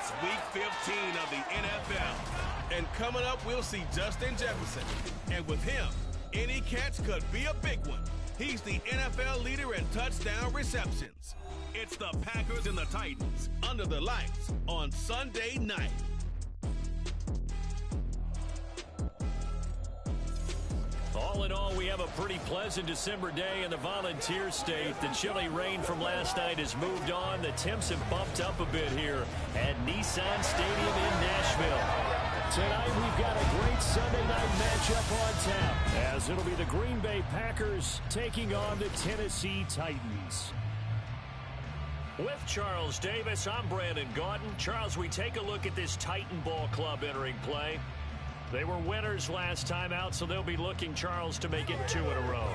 It's Week 15 of the NFL. And coming up, we'll see Justin Jefferson. And with him, any catch could be a big one. He's the NFL leader in touchdown receptions. It's the Packers and the Titans under the lights on Sunday night. All in all, we have a pretty pleasant December day in the Volunteer State. The chilly rain from last night has moved on. The temps have bumped up a bit here at Nissan Stadium in Nashville. Tonight, we've got a great Sunday night matchup on tap, as it'll be the Green Bay Packers taking on the Tennessee Titans. With Charles Davis, I'm Brandon Gaudin. Charles, we take a look at this Titan Ball Club entering play. They were winners last time out, so they'll be looking, Charles, to make it 2 in a row.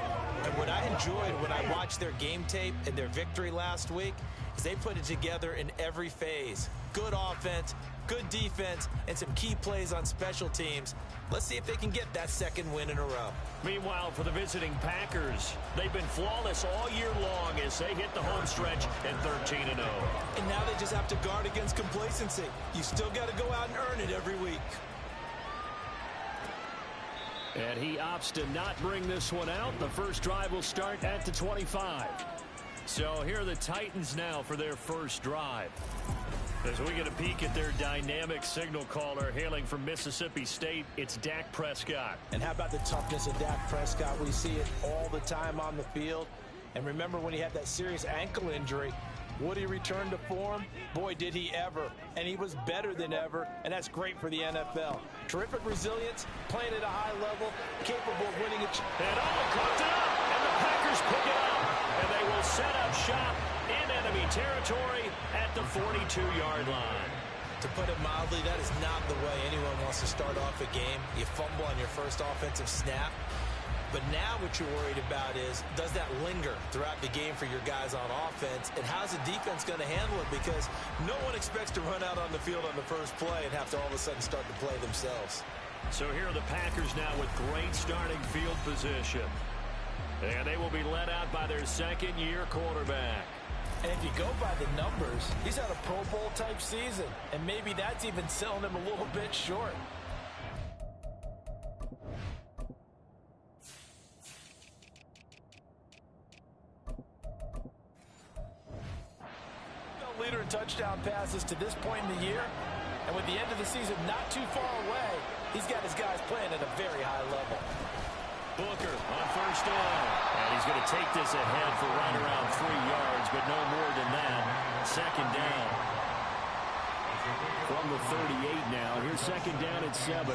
And what I enjoyed when I watched their game tape and their victory last week is they put it together in every phase. Good offense, good defense, and some key plays on special teams. Let's see if they can get that second win in a row. Meanwhile, for the visiting Packers, they've been flawless all year long as they hit the home stretch at 13-0. And now they just have to guard against complacency. You still got to go out and earn it every week. And he opts to not bring this one out. The first drive will start at the 25. So here are the Titans now for their first drive. As we get a peek at their dynamic signal caller hailing from Mississippi State, it's Dak Prescott. And how about the toughness of Dak Prescott? We see it all the time on the field. And remember when he had that serious ankle injury, would he return to form? Boy, did he ever. And he was better than ever, and that's great for the NFL. Terrific resilience, playing at a high level, capable of winning it. And cooked it up, and the Packers pick it up. And they will set up shop in enemy territory at the 42-yard line. To put it mildly, that is not the way anyone wants to start off a game. You fumble on your first offensive snap. But now what you're worried about is, does that linger throughout the game for your guys on offense? And how's the defense going to handle it? Because no one expects to run out on the field on the first play and have to all of a sudden start to play themselves. So here are the Packers now with great starting field position. And they will be led out by their second-year quarterback. And if you go by the numbers, he's had a Pro Bowl-type season. And maybe that's even selling him a little bit short. Leader in touchdown passes to this point in the year, and with the end of the season not too far away, he's got his guys playing at a very high level. Booker on first down, and he's going to take this ahead for right around 3 yards, but no more than that. Second down from the 38 now. Here's second down at 7.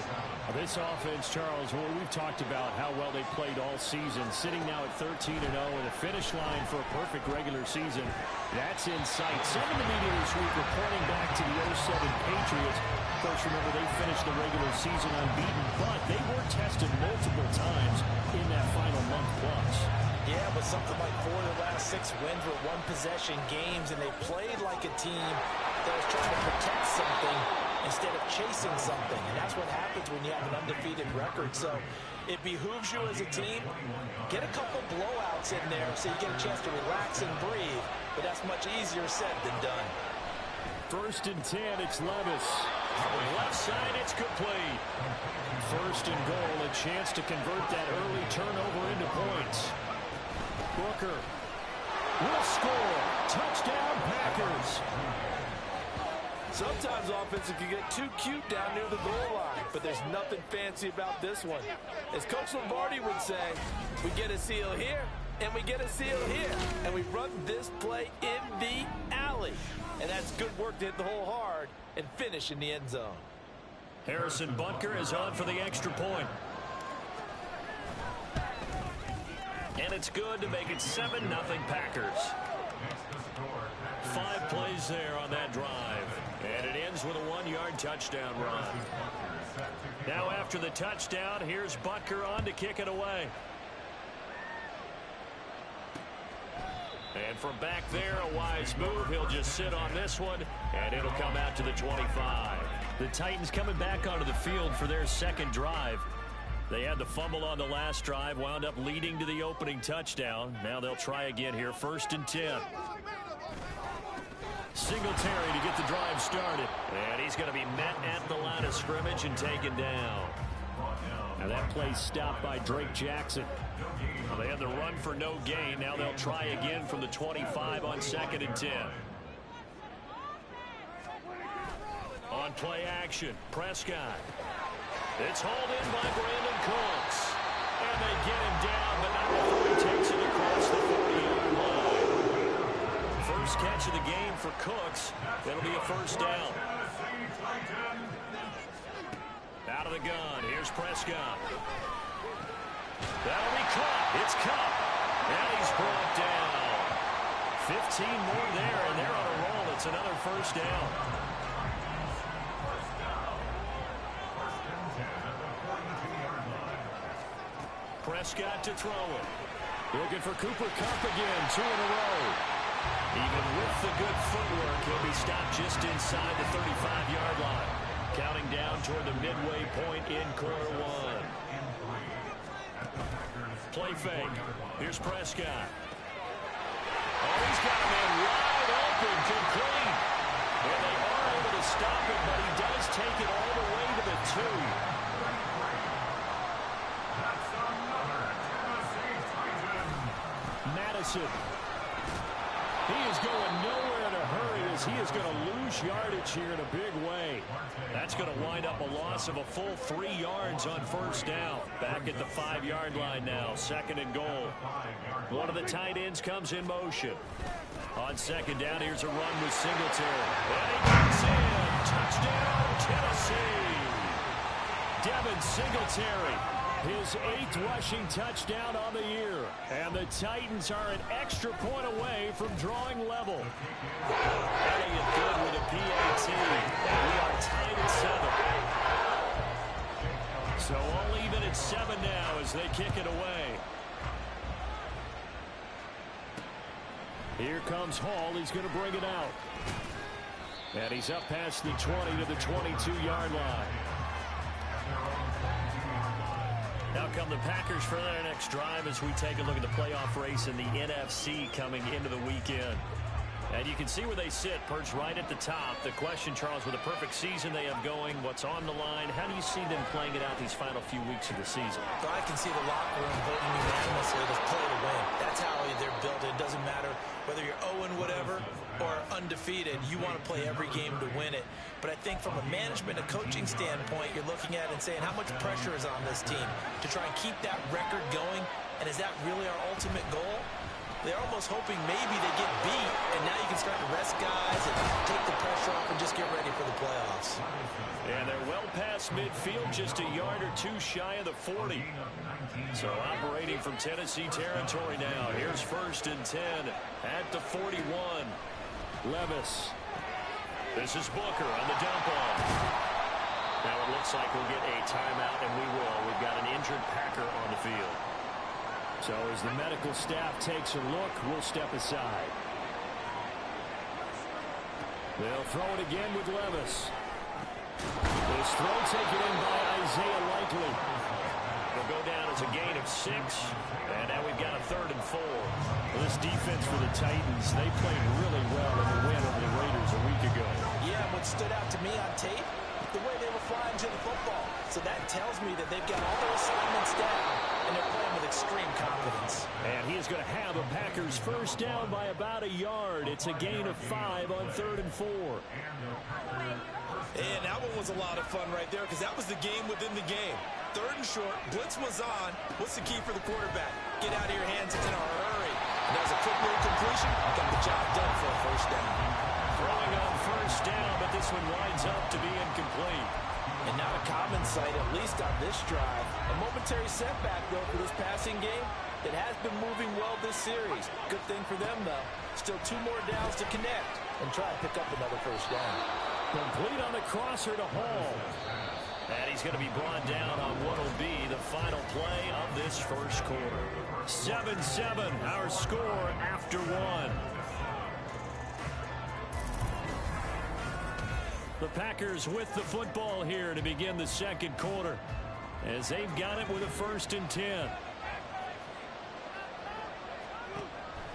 This offense, Charles, well, we've talked about how well they played all season, sitting now at 13-0 with a finish line for a perfect regular season. That's in sight. Some in the media this week reporting back to the 07 Patriots. Of course, remember, they finished the regular season unbeaten, but they were tested multiple times in that final month plus. Yeah, but something like 4 of the last 6 wins were one-possession games, and they played like a team that was trying to protect something instead of chasing something. And that's what happens when you have an undefeated record. So it behooves you as a team, get a couple blowouts in there so you get a chance to relax and breathe. But that's much easier said than done. First and 10, it's Levis. Left side, it's complete. First and goal, a chance to convert that early turnover into points. Booker will score. Touchdown, Packers. Sometimes offenses can get too cute down near the goal line, but there's nothing fancy about this one. As Coach Lombardi would say, we get a seal here, and we get a seal here, and we run this play in the alley. And that's good work to hit the hole hard and finish in the end zone. Harrison Butker is on for the extra point. And it's good to make it 7-0 Packers. 5 plays there on that drive. And it ends with a 1-yard touchdown run. Now after the touchdown, here's Butker on to kick it away. And from back there, a wise move. He'll just sit on this one, and it'll come out to the 25. The Titans coming back onto the field for their second drive. They had the fumble on the last drive, wound up leading to the opening touchdown. Now they'll try again here, first and 10. Singletary to get the drive started. And he's going to be met at the line of scrimmage and taken down. Now that play stopped by Drake Jackson. Well, they had the run for no gain. Now they'll try again from the 25 on 2nd and 10. On play action, Prescott. It's hauled in by Brandon Cooks. And they get him down, but not before he takes it across the 40-yard line. First catch of the game for Cooks. That'll be a first down. Out of the gun. Here's Prescott. That'll be caught. It's Kupp. And he's brought down. 15 more there, and they're on a roll. It's another first down. Prescott to throw it. Looking for Cooper Kupp again. 2 in a row. Even with the good footwork, he'll be stopped just inside the 35-yard line. Counting down toward the midway point in quarter 1. Play fake. Here's Prescott. Oh, he's got a man wide open, complete. And they are able to stop it, but he does take it all the way to the 2. Madison. He is going nowhere in a hurry as he is going to lose yardage here in a big way. That's going to wind up a loss of a full 3 yards on first down. Back at the 5-yard line now, 2nd and goal. One of the tight ends comes in motion. On 2nd down, here's a run with Singletary. And he gets in. Touchdown, Tennessee. Devin Singletary. His 8th rushing touchdown on the year. And the Titans are an extra point away from drawing level. Elliott good with a PAT. And we are tied at 7. So all even at 7 now as they kick it away. Here comes Hall. He's going to bring it out. And he's up past the 20 to the 22-yard line. Now come the Packers for their next drive as we take a look at the playoff race in the NFC coming into the weekend. And you can see where they sit, perched right at the top. The question, Charles, with a perfect season they have going, what's on the line, how do you see them playing it out these final few weeks of the season? So I can see the locker room voting unanimously to play to win. That's how they're built. It doesn't matter whether you're 0 whatever or undefeated. You want to play every game to win it. But I think from a management and coaching standpoint, you're looking at it and saying how much pressure is on this team to try and keep that record going, and is that really our ultimate goal? They're almost hoping maybe they get beat, and now you can start to rest guys and take the pressure off and just get ready for the playoffs. And they're well past midfield, just a yard or 2 shy of the 40. So operating from Tennessee territory now. Here's 1st and 10 at the 41. Levis. This is Booker on the dump off. Now it looks like we'll get a timeout, and we will. We've got an injured Packer on the field. So as the medical staff takes a look, we'll step aside. They'll throw it again with Levis. This throw taken in by Isaiah Likely. Will go down as a gain of 6. And now we've got a 3rd and 4. Well, this defense for the Titans, they played really well in the win over the Raiders a week ago. Yeah, what stood out to me on tape, the way they were flying to the football. So that tells me that they've got all their assignments down, and they're playing with extreme confidence. And he is going to have a Packers first down by about a yard. It's a gain of 5 on 3rd and 4. And that one was a lot of fun right there because that was the game within the game. 3rd and short, blitz was on. What's the key for the quarterback? Get out of your hands, it's in a hurry. And that was a quick little completion. Got the job done for a first down. Throwing on first down, but this one winds up to be incomplete. And not a common sight, at least on this drive. A momentary setback, though, for this passing game. It has been moving well this series. Good thing for them, though. Still 2 more downs to connect and try and pick up another first down. Complete on the crosser to Hall. And he's going to be brought down on what will be the final play of this first quarter. 7-7, our score after 1. The Packers with the football here to begin the second quarter, as they've got it with a 1st and 10.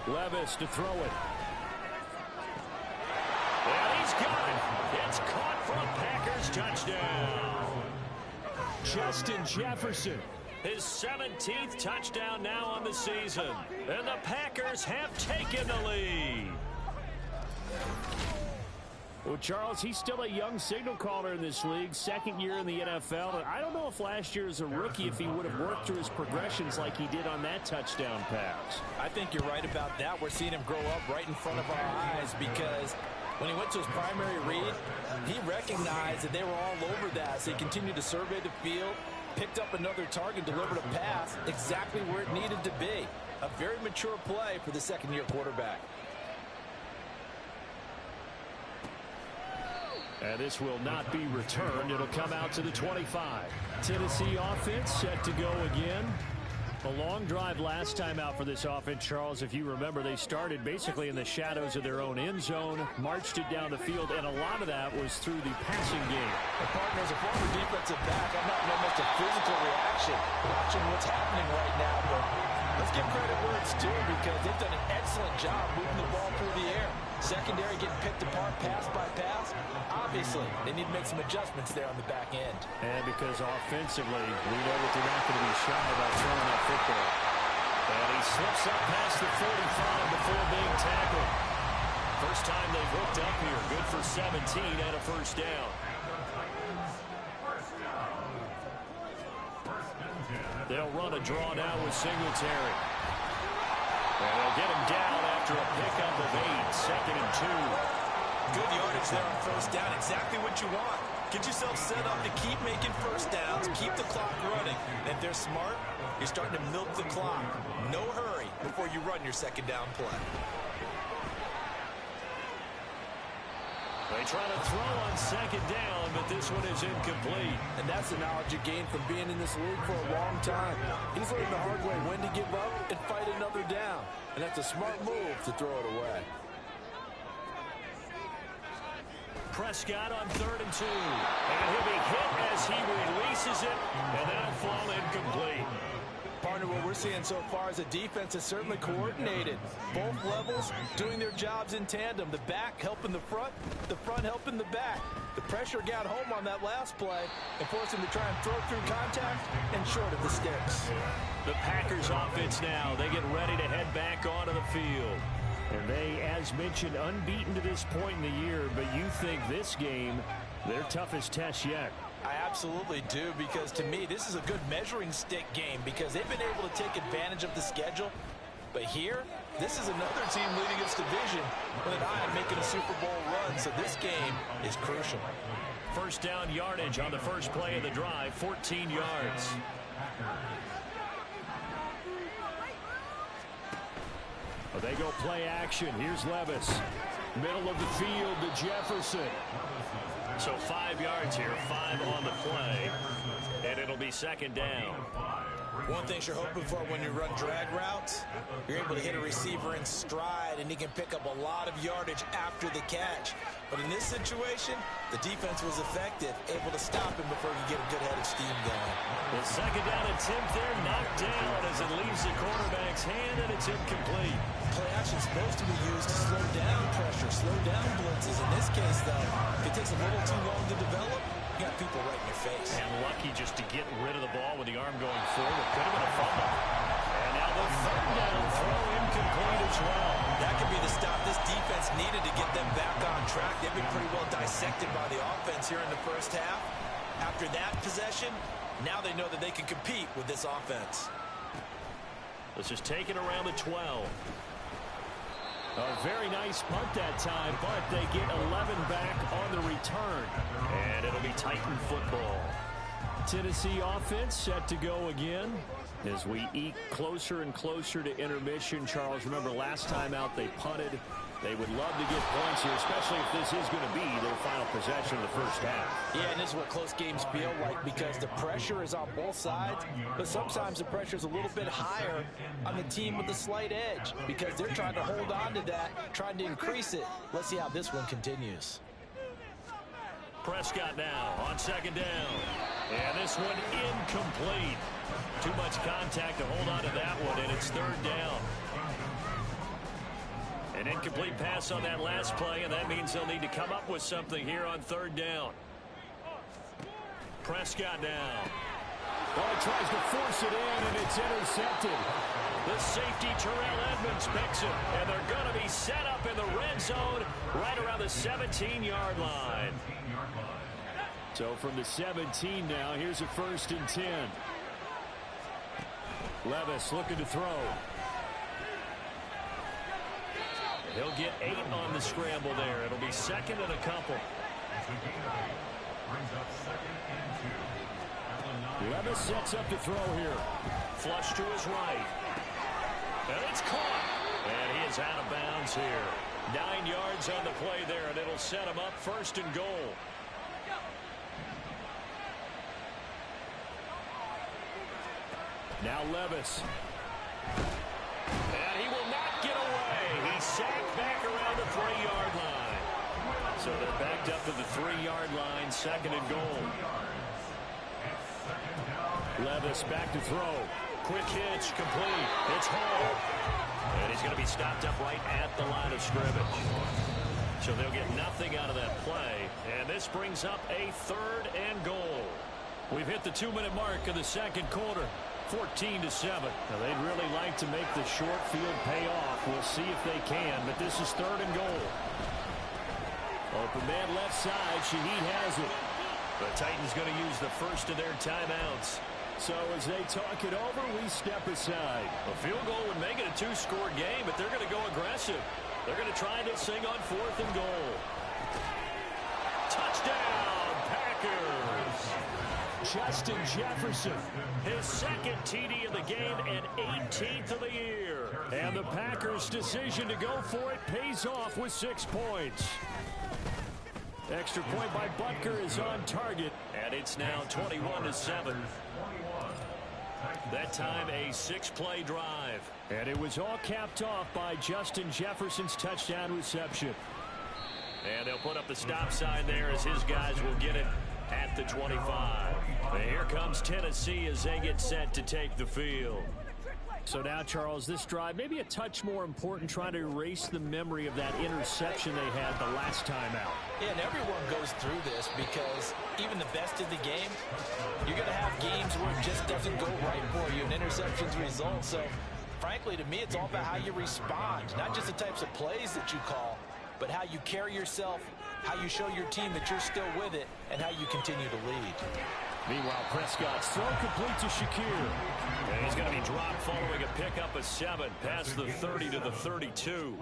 Levis to throw it. And he's got it. It's caught for a Packers touchdown. Justin Jefferson. His 17th touchdown now on the season. And the Packers have taken the lead. Well, Charles, he's still a young signal caller in this league, second year in the NFL. And I don't know if last year as a rookie, if he would have worked through his progressions like he did on that touchdown pass. I think you're right about that. We're seeing him grow up right in front of our eyes because when he went to his primary read, he recognized that they were all over that. So he continued to survey the field, picked up another target, delivered a pass exactly where it needed to be. A very mature play for the second-year quarterback. And this will not be returned. It'll come out to the 25. Tennessee offense set to go again. A long drive last time out for this offense, Charles. If you remember, they started basically in the shadows of their own end zone, marched it down the field, and a lot of that was through the passing game. The partner, as a former defensive back, I'm not known much a physical reaction watching what's happening right now, but let's give credit where it's due because they've done an excellent job moving the ball through the air. Secondary getting picked apart pass by pass. Obviously, they need to make some adjustments there on the back end. And because offensively, we know that they're not going to be shy about throwing that football. And he slips up past the 45 before being tackled. First time they've hooked up here. Good for 17 and a first down. They'll run a draw now with Singletary. And they'll get him down after a pickup of 8, 2nd and 2. Good yardage there on first down. Exactly what you want. Get yourself set up to keep making first downs, keep the clock running. And if they're smart, you're starting to milk the clock. No hurry before you run your second down play. They try to throw on second down, but this one is incomplete. And that's the knowledge you gain from being in this league for a long time. He's learned the hard way when to give up and fight another down. And that's a smart move to throw it away. Prescott on 3rd and 2. And he'll be hit as he releases it, and that'll fall incomplete. Partner, what we're seeing so far is the defense is certainly coordinated. Both levels doing their jobs in tandem. The back helping the front helping the back. The pressure got home on that last play and forced him to try and throw through contact and short of the sticks. The Packers offense now. They get ready to head back onto the field. And they, as mentioned, unbeaten to this point in the year, but you think this game, their toughest test yet. I absolutely do, because to me, this is a good measuring stick game because they've been able to take advantage of the schedule. But here, this is another team leading its division with an eye on making a Super Bowl run, so this game is crucial. First down yardage on the first play of the drive, 14 yards. Well, they go play action. Here's Levis. Middle of the field to Jefferson. So 5 yards here, 5 on the play, and it'll be second down. One thing you're hoping for when you run drag routes, you're able to hit a receiver in stride, and he can pick up a lot of yardage after the catch. But in this situation, the defense was effective, able to stop him before he could get a good head of steam going. The second down attempt there knocked down as it leaves the quarterback's hand, and it's incomplete. Play action is supposed to be used to slow down pressure, slow down blitzes. In this case, though, if it takes a little too long to develop, you got people right in your face. And lucky just to get rid of the ball with the arm going forward. Could have been a fumble. And now the third down throw incomplete as well. That could be the stop this defense needed to get them back on track. They've been pretty well dissected by the offense here in the first half. After that possession, now they know that they can compete with this offense. This is taken around the 12. A very nice punt that time, but they get 11 back on the return. And it'll be Titan football. Tennessee offense set to go again as we eke closer and closer to intermission. Charles, remember last time out they punted. They would love to get points here, especially if this is going to be their final possession of the first half. Yeah, and this is what close games feel like because the pressure is on both sides, but sometimes the pressure is a little bit higher on the team with the slight edge because they're trying to hold on to that, trying to increase it. Let's see how this one continues. Prescott now on second down. And this one incomplete. Too much contact to hold on to that one, and it's third down. An incomplete pass on that last play, and that means they'll need to come up with something here on third down. Prescott now. Oh, he tries to force it in, and it's intercepted. The safety, Terrell Edmonds, picks it, and they're going to be set up in the red zone right around the 17-yard line. So from the 17 now, here's a 1st and 10. Levis looking to throw. He'll get 8 on the scramble there. It'll be 2nd and a couple. Levis sets up to throw here. Flush to his right. And it's caught. And he is out of bounds here. 9 yards on the play there, and it'll set him up 1st and goal. Now Levis. And he will not get away. He's sacked back around the 3-yard line. So they're backed up to the 3-yard line, 2nd and goal. Levis back to throw. Quick hitch, complete. It's home. And he's going to be stopped up right at the line of scrimmage. So they'll get nothing out of that play. And this brings up a 3rd and goal. We've hit the 2-minute mark of the 2nd quarter. 14-7. Now, they'd really like to make the short field pay off. We'll see if they can, but this is 3rd and goal. Open man left side. Shaheed has it. The Titans going to use the first of their timeouts. So as they talk it over, we step aside. A field goal would make it a 2-score game, but they're going to go aggressive. They're going to try this thing on 4th and goal. Touchdown, Packers! Justin Jefferson. His 2nd TD of the game and 18th of the year. And the Packers' decision to go for it pays off with 6 points. Extra point by Butker is on target. And it's now 21-7. That time a 6-play drive. And it was all capped off by Justin Jefferson's touchdown reception. And they'll put up the stop sign there as his guys will get it at the 25. And here comes Tennessee as they get set to take the field. So now, Charles, this drive maybe a touch more important, trying to erase the memory of that interception they had the last time out. Yeah, and everyone goes through this because even the best in the game, you're going to have games where it just doesn't go right for you, and interceptions result. So, frankly, to me, it's all about how you respond, not just the types of plays that you call, but how you carry yourself, how you show your team that you're still with it, and how you continue to lead. Meanwhile, Prescott's throw complete to Shakir. And he's going to be dropped following a pickup of 7 past the 30 to the 32.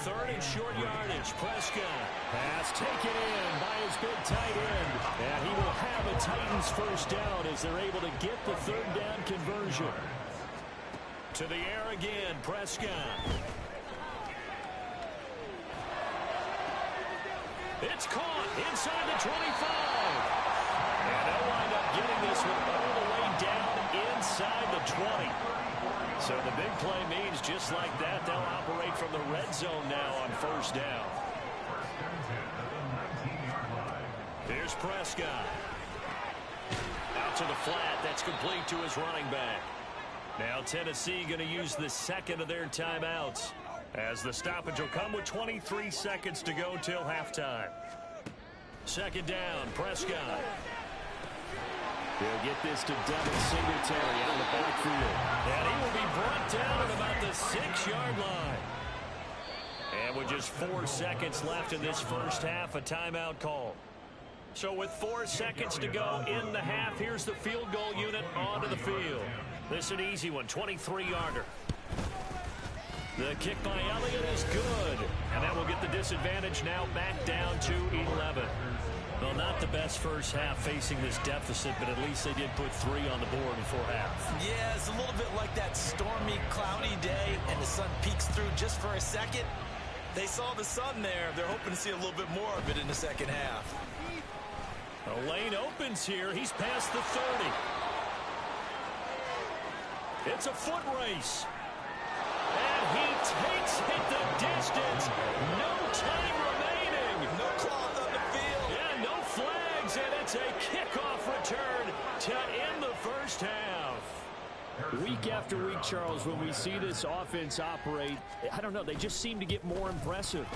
3rd and short yardage. Prescott. Pass taken in by his big tight end. And he will have a Titans first down as they're able to get the 3rd down conversion. To the air again, Prescott. It's caught inside the 25. And they'll wind up getting this one all the way down inside the 20. So the big play means just like that, they'll operate from the red zone now on 1st down. Here's Prescott. Out to the flat. That's complete to his running back. Now Tennessee going to use the 2nd of their timeouts, as the stoppage will come with 23 seconds to go till halftime. 2nd down, Prescott. They'll get this to Devin Singletary out of the backfield. And he will be brought down at about the 6-yard line. And with just 4 seconds left in this first half, a timeout call. So with 4 seconds to go in the half, here's the field goal unit onto the field. This is an easy one, 23-yarder. The kick by Elliott is good. And that will get the disadvantage now back down to 11. Well, not the best first half facing this deficit, but at least they did put 3 on the board before half. Yeah, it's a little bit like that stormy, cloudy day, and the sun peeks through just for a second. They saw the sun there. They're hoping to see a little bit more of it in the second half. The lane opens here. He's past the 30. It's a foot race. And he takes it the distance. No time remaining. No cloth on the field. Yeah, no flags, and it's a kickoff return to end the first half. Week after week, Charles, when we see this offense operate, I don't know, they just seem to get more impressive.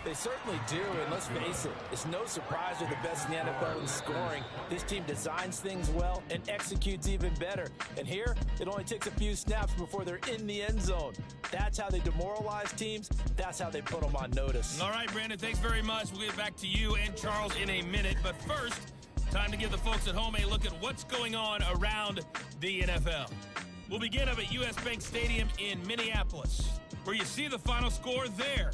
They certainly do, and let's face it, it's no surprise they're the best in the NFL in scoring. This team designs things well and executes even better. And here, it only takes a few snaps before they're in the end zone. That's how they demoralize teams. That's how they put them on notice. All right, Brandon, thanks very much. We'll get back to you and Charles in a minute. But first, time to give the folks at home a look at what's going on around the NFL. We'll begin up at U.S. Bank Stadium in Minneapolis, where you see the final score there.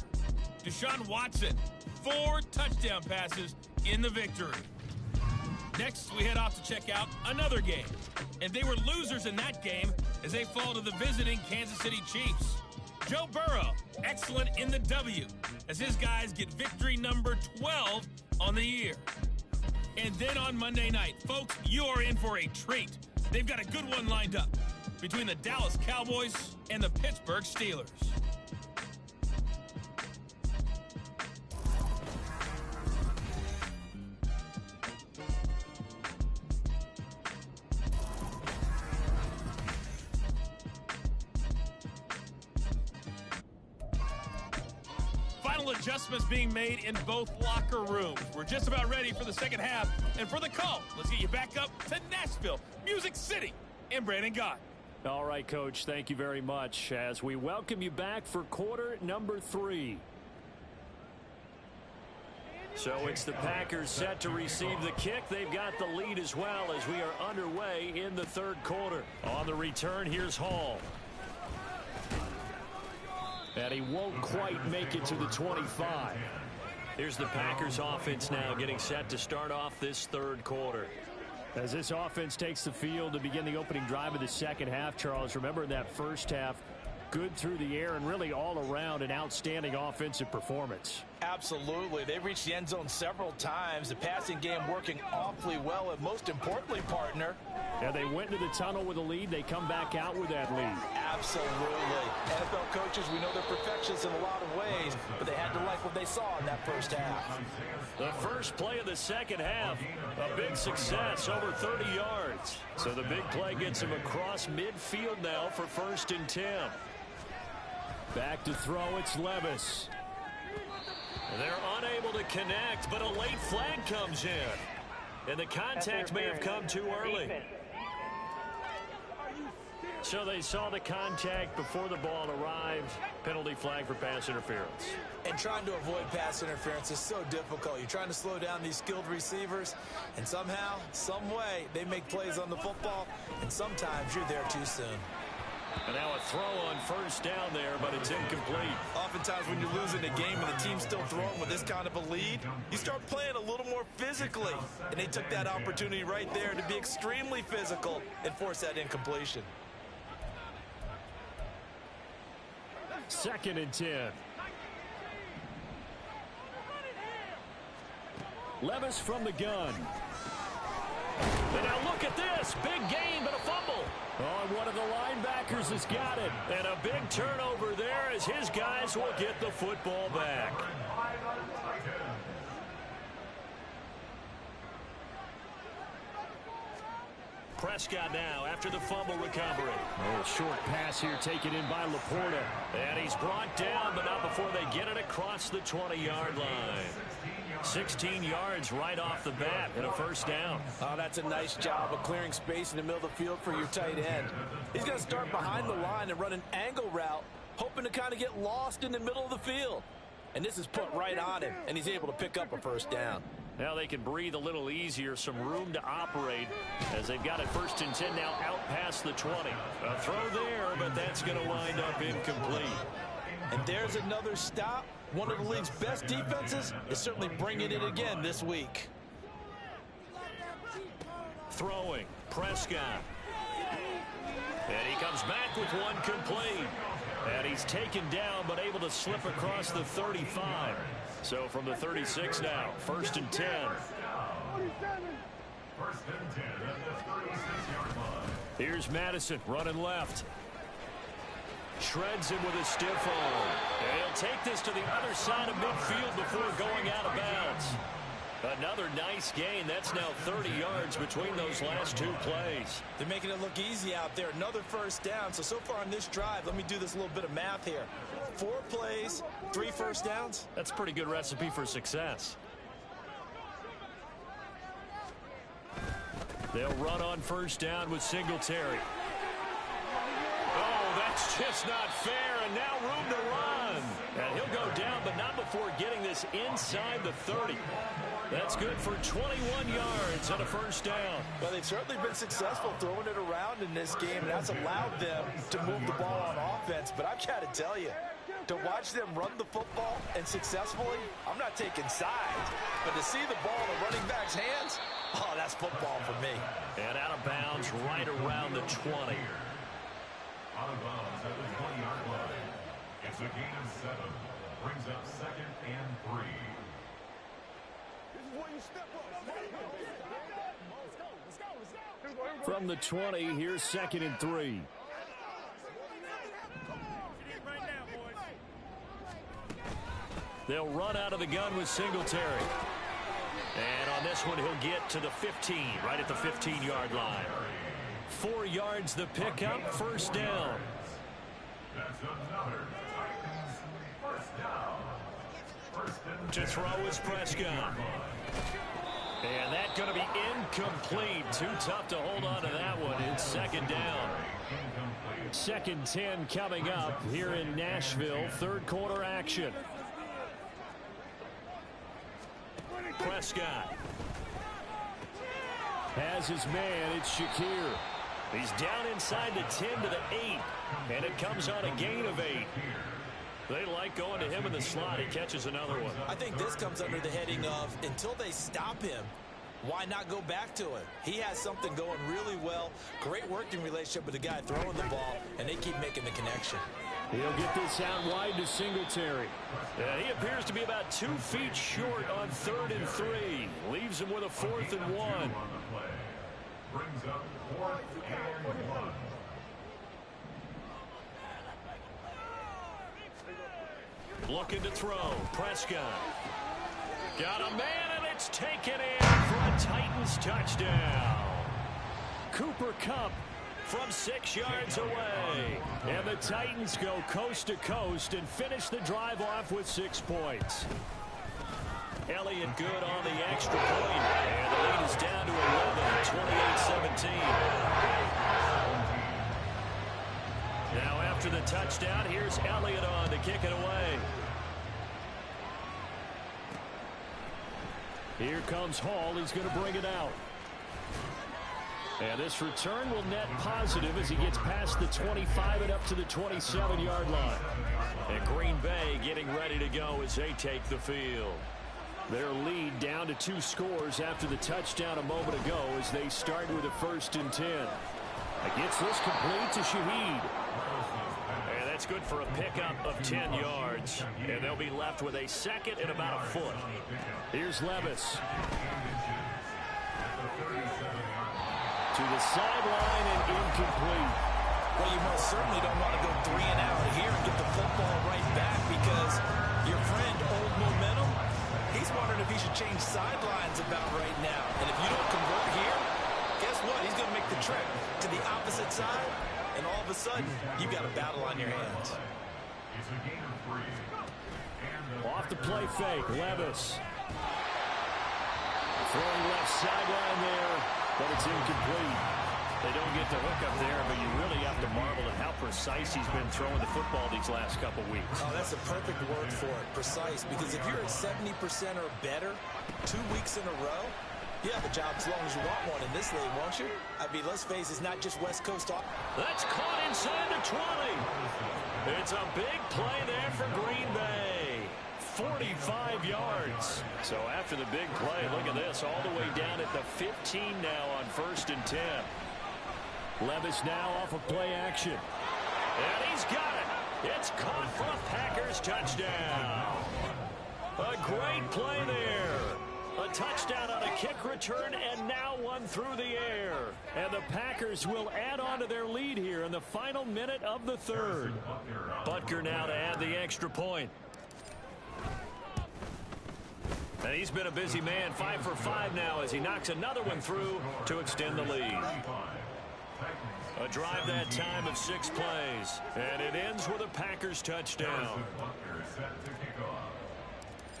Deshaun Watson, 4 touchdown passes in the victory. Next, we head off to check out another game. And they were losers in that game as they fall to the visiting Kansas City Chiefs. Joe Burrow, excellent in the W, as his guys get victory number 12 on the year. And then on Monday night, folks, you are in for a treat. They've got a good one lined up between the Dallas Cowboys and the Pittsburgh Steelers. Adjustments being made in both locker rooms. We're just about ready for the second half. And for the call, let's get you back up to Nashville, Music City, and Brandon Gott. All right, Coach, thank you very much as we welcome you back for quarter number 3. So it's the Packers set to receive the kick. They've got the lead as well as we are underway in the third quarter. On the return, here's Hall. And he won't quite make it to the 25. Here's the Packers offense now getting set to start off this third quarter. As this offense takes the field to begin the opening drive of the second half, Charles, remember in that first half, good through the air and really all around an outstanding offensive performance. Absolutely. They reached the end zone several times. The passing game working awfully well, and most importantly, partner. Yeah, they went into the tunnel with a lead. They come back out with that lead. Absolutely. NFL coaches, we know they're perfectionists in a lot of ways, but they had to like what they saw in that first half. The first play of the second half, a big success, over 30 yards. So the big play gets him across midfield now for 1st and 10. Back to throw, it's Levis. They're unable to connect, but a late flag comes in. And the contact may have come too early. So they saw the contact before the ball arrived. Penalty flag for pass interference. And trying to avoid pass interference is so difficult. You're trying to slow down these skilled receivers, and somehow, some way, they make plays on the football, and sometimes you're there too soon. And now a throw on 1st down there, but it's incomplete. Oftentimes when you're losing a game and the team's still throwing with this kind of a lead, you start playing a little more physically. And they took that opportunity right there to be extremely physical and force that incompletion. 2nd and 10. Levis from the gun. And now look at this. Big gain, but a fumble. Oh, and one of the linebackers has got it. And a big turnover there as his guys will get the football back. Prescott now after the fumble recovery. Oh, short pass here taken in by Laporta. And he's brought down, but not before they get it across the 20-yard line. 16 yards right off the bat and a 1st down. Oh, that's a nice job of clearing space in the middle of the field for your tight end. He's going to start behind the line and run an angle route, hoping to kind of get lost in the middle of the field. And this is put right on him, and he's able to pick up a 1st down. Now they can breathe a little easier, some room to operate as they've got it 1st and 10 now out past the 20. A throw there, but that's going to wind up incomplete. And there's another stop. One of the league's best defenses is certainly bringing it again this week. Throwing, Prescott. And he comes back with one complete. And he's taken down, but able to slip across the 35. So from the 36 now, 1st and 10. Here's Madison running left. Shreds him with a stiff arm. And he'll take this to the other side of midfield before going out of bounds. Another nice gain. That's now 30 yards between those last two plays. They're making it look easy out there. Another first down. So far on this drive, let me do this little bit of math here. 4 plays, 3 first downs. That's a pretty good recipe for success. They'll run on first down with Singletary. Oh, that's just not fair, and now room to run. And he'll go down, but not before getting this inside the 30. That's good for 21 yards on a first down. Well, they've certainly been successful throwing it around in this game, and that's allowed them to move the ball on offense. But I've got to tell you, to watch them run the football and successfully, I'm not taking sides. But to see the ball in the running back's hands, oh, that's football for me. And out of bounds right around the 20. Out of bounds at the 20-yard line. It's a gain of 7. Brings up 2nd and 3. From the 20, here's 2nd and 3. They'll run out of the gun with Singletary. And on this one, he'll get to the 15, right at the 15-yard line. 4 yards the pickup, first down. That's another Titans first down. To throw is Prescott. And that's going to be incomplete. Too tough to hold on to that one. It's 2nd down. 2nd 10 coming up here in Nashville. 3rd quarter action. Prescott has his man. It's Shakir. He's down inside the 10 to the 8. And it comes on a gain of 8. They like going to him in the slot. He catches another one. I think this comes under the heading of, until they stop him, why not go back to it? He has something going really well. Great working relationship with the guy throwing the ball, and they keep making the connection. He'll get this out wide to Singletary. He appears to be about 2 feet short on 3rd and 3. Leaves him with a 4th and 1. Brings up 4th and 1. Looking to throw. Prescott. Got a man, and it's taken in for a Titans touchdown. Cooper Kupp from 6 yards away. And the Titans go coast to coast and finish the drive off with 6 points. Elliott good on the extra point. And the lead is down to 11, 28-17. Now after the touchdown, here's Elliott on to kick it away. Here comes Hall. He's going to bring it out. And this return will net positive as he gets past the 25 and up to the 27-yard line. And Green Bay getting ready to go as they take the field. Their lead down to 2 scores after the touchdown a moment ago as they start with a 1st and 10. Gets this complete to Shaheed. And that's good for a pickup of 10 yards. And they'll be left with a 2nd and about a foot. Here's Levis. To the sideline and incomplete. Well, you most certainly don't want to go 3 and out here and get the football right back because your friend, Old Momentum, he's wondering if he should change sidelines about right now. And if you don't convert here, guess what? He's going to make the trip to the opposite side, and all of a sudden, you've got a battle on your hands. Off the play fake, Levis. Throwing left sideline there, but it's incomplete. They don't get the hook up there, but you really have to marvel at how precise he's been throwing the football these last couple weeks. Oh, that's a perfect word for it, precise, because if you're at 70% or better 2 weeks in a row, you have a job as long as you want one in this league, won't you? I mean, let's face it, it's not just West Coast talk. That's caught inside the 20. It's a big play there for Green Bay. 45 yards. So after the big play, look at this, all the way down at the 15 now on 1st and 10. Levis now off of play action. And he's got it. It's caught for a Packers touchdown. A great play there. A touchdown on a kick return, and now one through the air. And the Packers will add on to their lead here in the final minute of the 3rd. Butker now to add the extra point. And he's been a busy man, 5 for 5 now as he knocks another one through to extend the lead. A drive that time of 6 plays, and it ends with a Packers touchdown.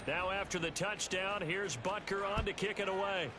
Now after the touchdown, here's Butker on to kick it away.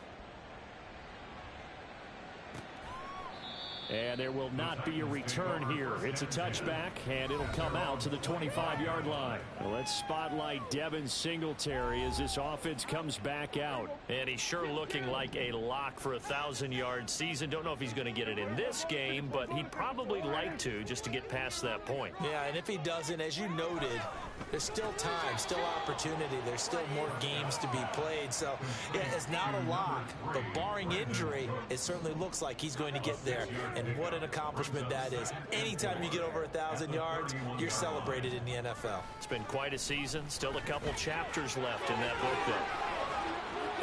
And there will not be a return here. It's a touchback, and it'll come out to the 25-yard line. Well, let's spotlight Devin Singletary as this offense comes back out. And he's sure looking like a lock for a 1,000-yard season. Don't know if he's going to get it in this game, but he'd probably like to just to get past that point. Yeah, and if he doesn't, as you noted, there's still time, still opportunity. There's still more games to be played. So, yeah, it's not a lock, but barring injury, it certainly looks like he's going to get there. And what an accomplishment that is. Anytime you get over 1,000 yards, you're celebrated in the NFL. It's been quite a season. Still a couple chapters left in that book there.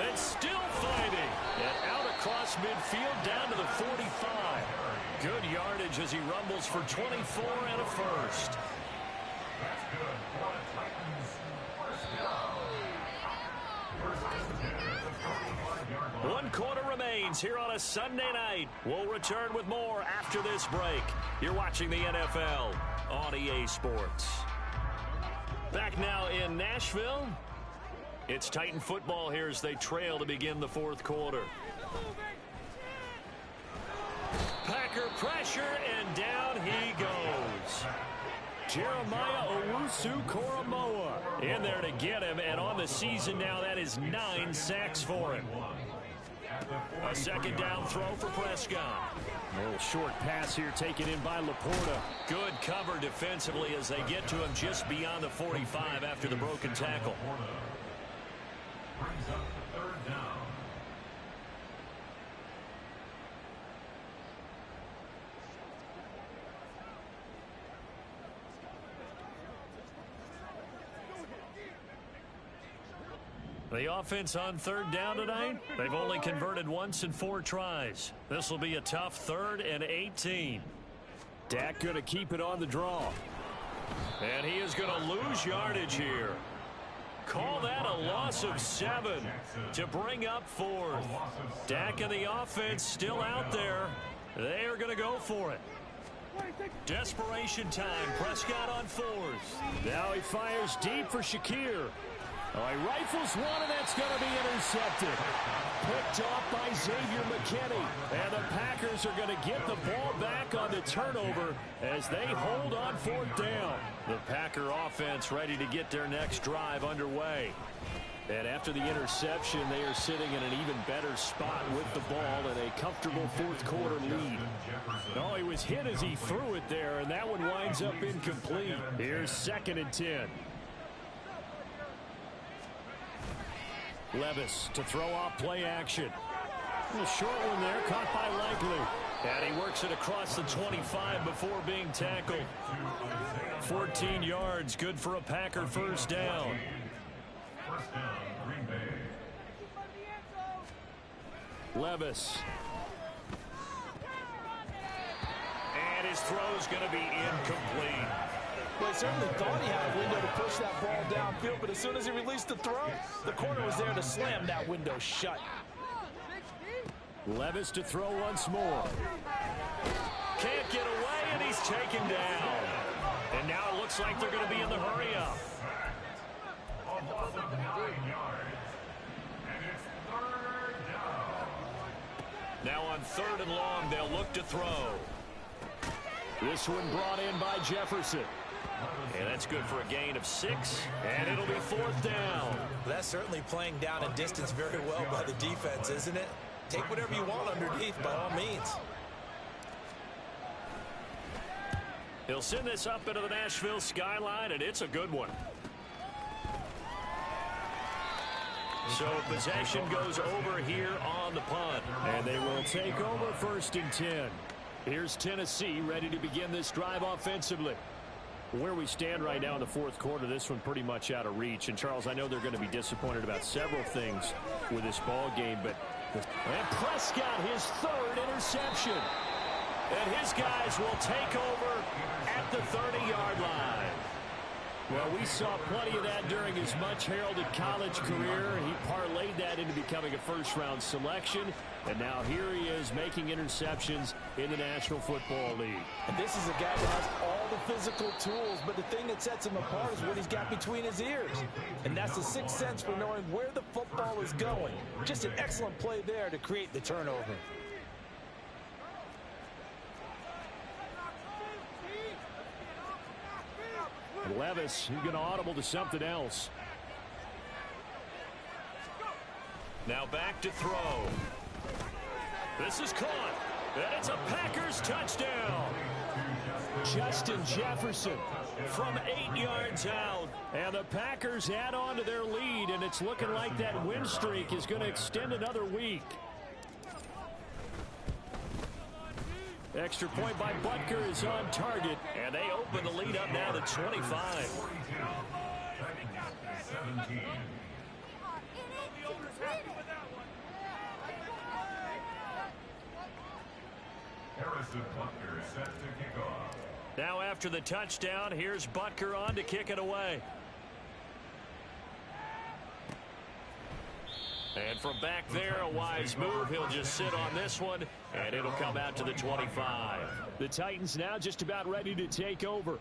And still fighting. And out across midfield down to the 45. Good yardage as he rumbles for 24 and a first. One quarter remains here on a Sunday night. We'll return with more after this break. You're watching the NFL on EA Sports. Back now in Nashville. It's Titan football here as they trail to begin the fourth quarter. Packer pressure, and down he goes. Jeremiah Owusu-Koramoah in there to get him, and on the season now, that is 9 sacks for him. A second down throw for Prescott. A little short pass here taken in by Laporta. Good cover defensively as they get to him just beyond the 45 after the broken tackle. Brings up third down. The offense on third down tonight, they've only converted once in 4 tries. This will be a tough 3rd and 18. Dak going to keep it on the draw. And he is going to lose yardage here. Call that a loss of 7 to bring up 4th. Dak and the offense still out there. They are going to go for it. Desperation time. Prescott on 4th. Now he fires deep for Shakir. Oh, he rifles one, and that's going to be intercepted. Picked off by Xavier McKinney. And the Packers are going to get the ball back on the turnover as they hold on 4th down. The Packer offense ready to get their next drive underway. And after the interception, they are sitting in an even better spot with the ball and a comfortable 4th quarter lead. Oh, he was hit as he threw it there, and that one winds up incomplete. Here's 2nd and 10. Levis to throw off play action. A little short one there, caught by Likely. And he works it across the 25 before being tackled. 14 yards, good for a Packer first down. First down, Green Bay. Levis. And his throw's going to be incomplete. Well, he certainly thought he had a window to push that ball downfield, but as soon as he released the throw, the corner was there to slam that window shut. Levis to throw once more. Can't get away, and he's taken down. And now it looks like they're going to be in the hurry-up. A loss of 9 yards. And it's third down. Now on 3rd and long, they'll look to throw. This one brought in by Jefferson. And that's good for a gain of 6, and it'll be 4th down. That's certainly playing down a distance very well by the defense, isn't it? Take whatever you want underneath, by all means. He'll send this up into the Nashville skyline, and it's a good one. So possession goes over here on the punt. And they will take over 1st and 10. Here's Tennessee ready to begin this drive offensively. Where we stand right now in the 4th quarter, this one pretty much out of reach. And, Charles, I know they're going to be disappointed about several things with this ball game, but... And Prescott, his 3rd interception. And his guys will take over at the 30-yard line. Well, we saw plenty of that during his much-heralded college career. He parlayed that into becoming a first-round selection, and now here he is making interceptions in the National Football League. And this is a guy that has all the physical tools, but the thing that sets him apart is what he's got between his ears. And that's the sixth sense for knowing where the football is going. Just an excellent play there to create the turnover. Levis, he's going to audible to something else. Now back to throw. This is caught. And it's a Packers touchdown. Justin Jefferson from 8 yards out. And the Packers add on to their lead, and it's looking like that win streak is going to extend another week. Extra point by Butker is on target, and they open the lead up now to 25. 17. Harrison Butker set to kick off. Now after the touchdown, here's Butker on to kick it away. And from back there, a wise move. He'll just sit on this one, and it'll come out to the 25. The Titans now just about ready to take over.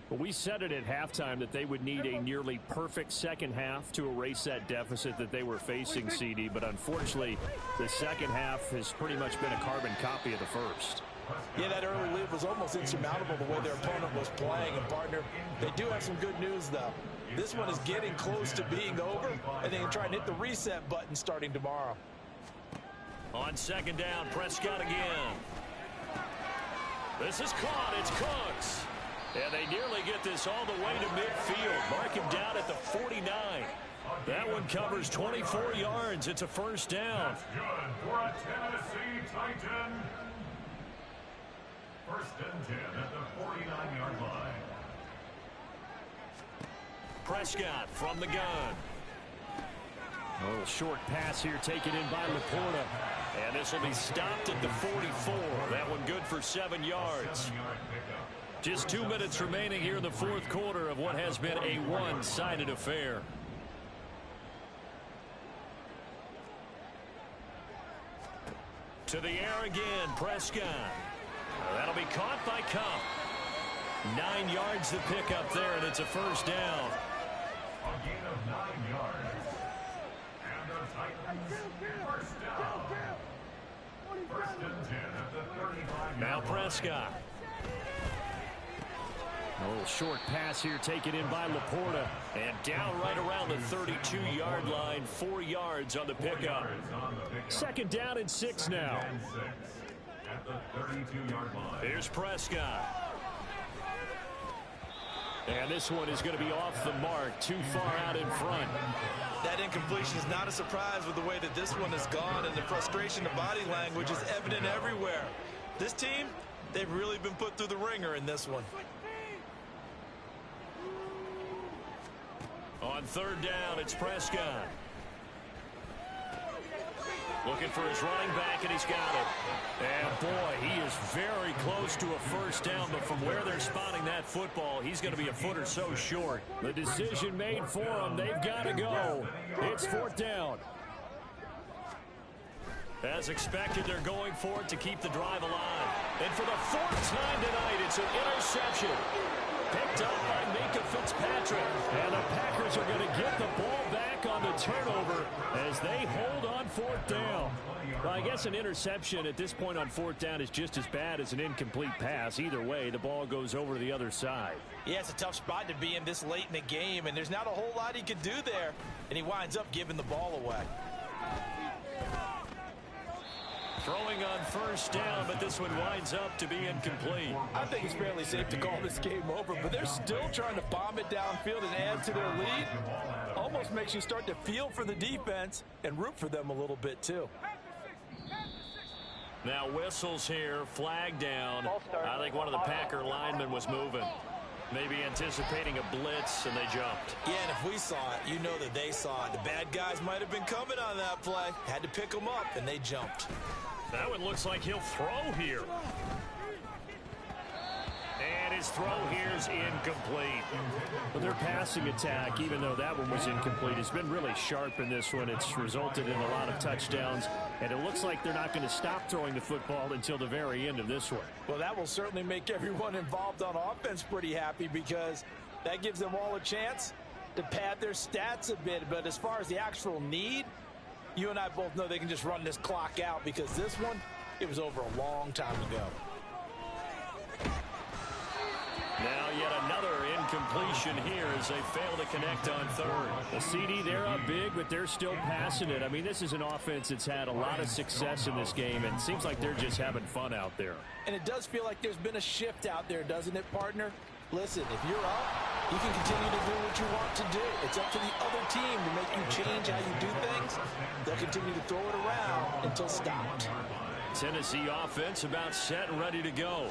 But we said it at halftime that they would need a nearly perfect second half to erase that deficit that they were facing, CD. But unfortunately, the second half has pretty much been a carbon copy of the first. Yeah, that early lead was almost insurmountable the way their opponent was playing. And, partner, they do have some good news, though. This one is getting close to being over, and they can try and hit the reset button starting tomorrow. On second down, Prescott again. This is caught. It's Cooks. And they nearly get this all the way to midfield. Mark him down at the 49. That one covers 24 yards. It's a first down. Good for a Tennessee Titan. First and 10 at the 49-yard line. Prescott from the gun. A little short pass here taken in by Laporta. And this will be stopped at the 44. That one good for 7 yards. Just 2 minutes remaining here in the fourth quarter of what has been a one-sided affair. To the air again, Prescott. That'll be caught by Cup. 9 yards to pick up there, and it's a first down. A gain of 9 yards. And the Titans first down. First and 10 at the 35-yard line. Now Prescott. A little short pass here taken in by Laporta. And down right around the 32-yard line. 4 yards on the pickup. Second down and 6 now. At the 32-yard line. Here's Prescott. And this one is going to be off the mark, too far out in front. That incompletion is not a surprise with the way that this one has gone, and the frustration of body language is evident everywhere. This team, they've really been put through the ringer in this one. On third down, it's Prescott. Looking for his running back, and he's got it. And boy, he is very close to a first down, but from where they're spotting that football, he's going to be a foot or so short. The decision made for him. They've got to go. It's fourth down. As expected, they're going for it to keep the drive alive. And for the fourth time tonight, it's an interception. Picked up by Minkah Fitzpatrick. And the Packers are going to get the ball back on the turnover as they hold on fourth down. Well, I guess an interception at this point on fourth down is just as bad as an incomplete pass. Either way, the ball goes over to the other side. Yeah, it's a tough spot to be in this late in the game, and there's not a whole lot he could do there, and he winds up giving the ball away. Throwing on first down, but this one winds up to be incomplete. I think it's fairly safe to call this game over, but they're still trying to bomb it downfield and add to their lead. Almost makes you start to feel for the defense and root for them a little bit, too. Now whistles here, flag down. I think one of the Packer linemen was moving. Maybe anticipating a blitz, and they jumped. Yeah, and if we saw it, you know that they saw it. The bad guys might have been coming on that play. Had to pick them up, and they jumped. That one looks like he'll throw here. And his throw here's incomplete. But their passing attack, even though that one was incomplete, has been really sharp in this one. It's resulted in a lot of touchdowns, and it looks like they're not going to stop throwing the football until the very end of this one. Well, that will certainly make everyone involved on offense pretty happy, because that gives them all a chance to pad their stats a bit. But as far as the actual need, you and I both know they can just run this clock out, because this one, it was over a long time ago. Now yet another incompletion here as they fail to connect on third. The CD, they're up big, but they're still passing it. I mean, this is an offense that's had a lot of success in this game, and it seems like they're just having fun out there. And it does feel like there's been a shift out there, doesn't it, partner? Listen, if you're up, you can continue to do what you want to do. It's up to the other team to make you change how you do things. They'll continue to throw it around until stopped. Tennessee offense about set and ready to go.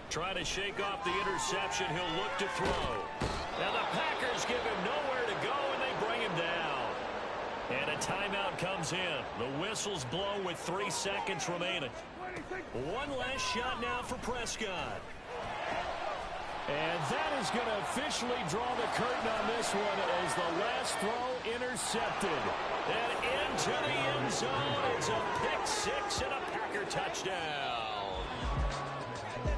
Trying to shake off the interception. He'll look to throw. Now the Packers give him nowhere to go, and they bring him down. And a timeout comes in. The whistles blow with 3 seconds remaining. One last shot now for Prescott. And that is going to officially draw the curtain on this one as the last throw intercepted. And into the end zone. It's a pick six and a Packer touchdown.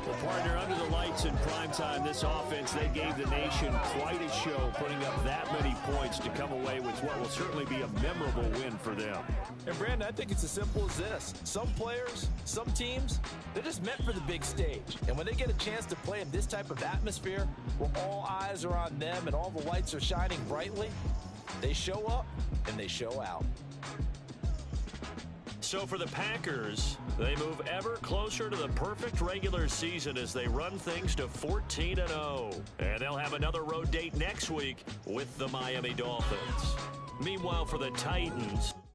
Well, partner, under the lights in primetime, this offense, they gave the nation quite a show, putting up that many points to come away with what will certainly be a memorable win for them. And, Brandon, I think it's as simple as this. Some players, some teams, they're just meant for the big stage. And when they get a chance to play in this type of atmosphere, where all eyes are on them and all the lights are shining brightly, they show up and they show out. So for the Packers, they move ever closer to the perfect regular season as they run things to 14-0. And they'll have another road date next week with the Miami Dolphins. Meanwhile, for the Titans,